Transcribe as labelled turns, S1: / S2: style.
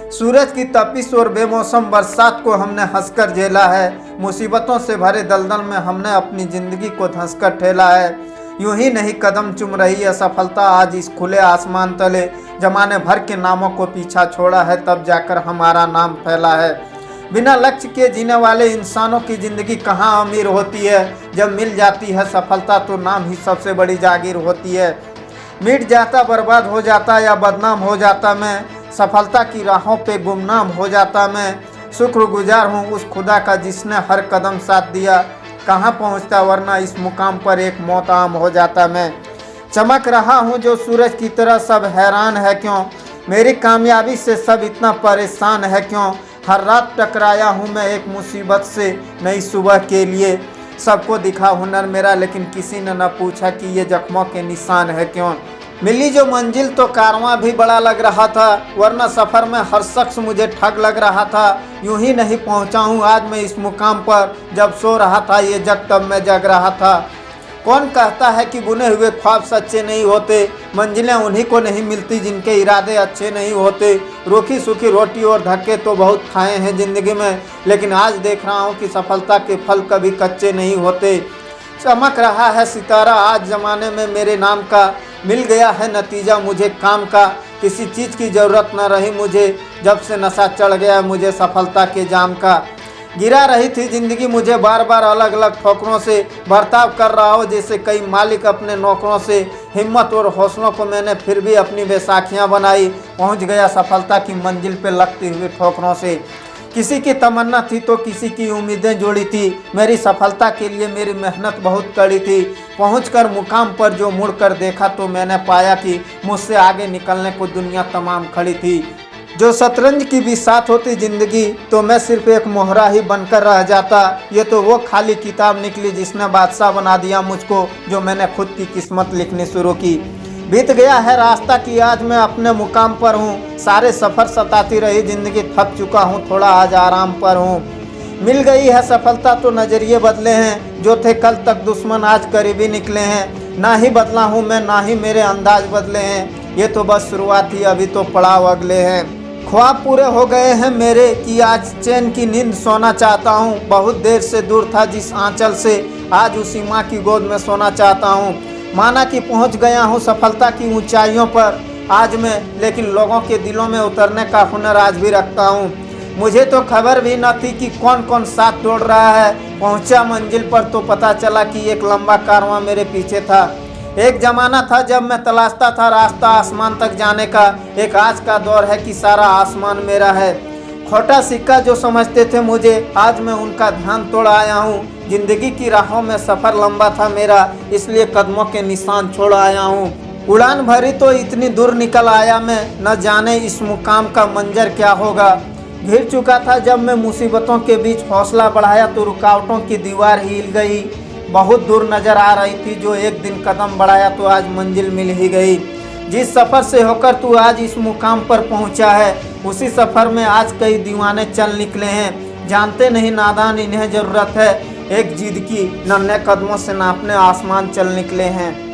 S1: सूरज की तपिश और बेमौसम बरसात को हमने हंसकर झेला है। मुसीबतों से भरे दलदल में हमने अपनी जिंदगी को धंसकर ठेला है। यूं ही नहीं कदम चुम रही असफलता आज इस खुले आसमान तले। जमाने भर के नामों को पीछा छोड़ा है, तब जाकर हमारा नाम फैला है। बिना लक्ष्य के जीने वाले इंसानों की ज़िंदगी कहाँ अमीर होती है। जब मिल जाती है सफलता तो नाम ही सबसे बड़ी जागीर होती है। मिट जाता, बर्बाद हो जाता या बदनाम हो जाता मैं, सफलता की राहों पे गुमनाम हो जाता मैं। शुक्रगुजार हूँ उस खुदा का जिसने हर कदम साथ दिया। कहाँ पहुँचता वरना इस मुकाम पर एक मौत आम हो जाता मैं। चमक रहा हूँ जो सूरज की तरह, सब हैरान है क्यों। मेरी कामयाबी से सब इतना परेशान है क्यों। हर रात टकराया हूँ मैं एक मुसीबत से नई सुबह के लिए। सबको दिखा हुनर मेरा लेकिन किसी ने न पूछा कि ये जख्मों के निशान है क्यों। मिली जो मंजिल तो कारवां भी बड़ा लग रहा था, वरना सफ़र में हर शख्स मुझे ठग लग रहा था। यूं ही नहीं पहुंचा हूं आज मैं इस मुकाम पर, जब सो रहा था ये जग तब मैं जग रहा था। कौन कहता है कि बुने हुए ख्वाब सच्चे नहीं होते। मंजिलें उन्हीं को नहीं मिलती जिनके इरादे अच्छे नहीं होते। रूखी सूखी रोटी और धक्के तो बहुत खाए हैं ज़िंदगी में, लेकिन आज देख रहा हूँ कि सफलता के फल कभी कच्चे नहीं होते। चमक रहा है सितारा आज ज़माने में मेरे नाम का, मिल गया है नतीजा मुझे काम का। किसी चीज़ की ज़रूरत न रही मुझे, जब से नशा चढ़ गया मुझे सफलता के जाम का। गिरा रही थी ज़िंदगी मुझे बार बार अलग अलग ठोकरों से, बर्ताव कर रहा हो जैसे कई मालिक अपने नौकरों से। हिम्मत और हौसलों को मैंने फिर भी अपनी बैसाखियाँ बनाई, पहुँच गया सफलता की मंजिल पे लगती हुई ठोकरों से। किसी की तमन्ना थी तो किसी की उम्मीदें जोड़ी थी, मेरी सफलता के लिए मेरी मेहनत बहुत कड़ी थी। पहुंचकर मुकाम पर जो मुड़कर देखा तो मैंने पाया कि मुझसे आगे निकलने को दुनिया तमाम खड़ी थी। जो शतरंज की भी साथ होती ज़िंदगी तो मैं सिर्फ एक मोहरा ही बनकर रह जाता। ये तो वो खाली किताब निकली जिसने बादशाह बना दिया मुझको, जो मैंने खुद की किस्मत लिखनी शुरू की। बीत गया है रास्ता कि आज मैं अपने मुकाम पर हूँ। सारे सफ़र सताती रही ज़िंदगी, थक चुका हूँ थोड़ा आज आराम पर हूँ। मिल गई है सफलता तो नज़रिए बदले हैं, जो थे कल तक दुश्मन आज करीबी निकले हैं। ना ही बदला हूँ मैं ना ही मेरे अंदाज बदले हैं, ये तो बस शुरुआत ही अभी तो पड़ाव अगले हैं। ख्वाब पूरे हो गए हैं मेरे कि आज चैन की नींद सोना चाहता हूँ। बहुत देर से दूर था जिस आंचल से, आज उसी माँ की गोद में सोना चाहता हूँ। माना कि पहुंच गया हूं सफलता की ऊंचाइयों पर आज मैं, लेकिन लोगों के दिलों में उतरने का हुनर आज भी रखता हूं। मुझे तो खबर भी न थी कि कौन कौन साथ दौड़ रहा है। पहुंचा मंजिल पर तो पता चला कि एक लंबा कारवां मेरे पीछे था। एक ज़माना था जब मैं तलाशता था रास्ता आसमान तक जाने का। एक आज का दौर है कि सारा आसमान मेरा है। खोटा सिक्का जो समझते थे मुझे, आज मैं उनका ध्यान तोड़ आया हूँ। जिंदगी की राहों में सफ़र लंबा था मेरा, इसलिए कदमों के निशान छोड़ आया हूँ। उड़ान भरी तो इतनी दूर निकल आया मैं, न जाने इस मुकाम का मंजर क्या होगा। घिर चुका था जब मैं मुसीबतों के बीच हौसला बढ़ाया तो रुकावटों की दीवार हिल गई। बहुत दूर नज़र आ रही थी जो एक दिन कदम बढ़ाया तो आज मंजिल मिल ही गई। जिस सफ़र से होकर तू आज इस मुकाम पर पहुंचा है, उसी सफ़र में आज कई दीवाने चल निकले हैं। जानते नहीं नादान इन्हें ज़रूरत है एक जिद की, नन्हे कदमों से नापने आसमान चल निकले हैं।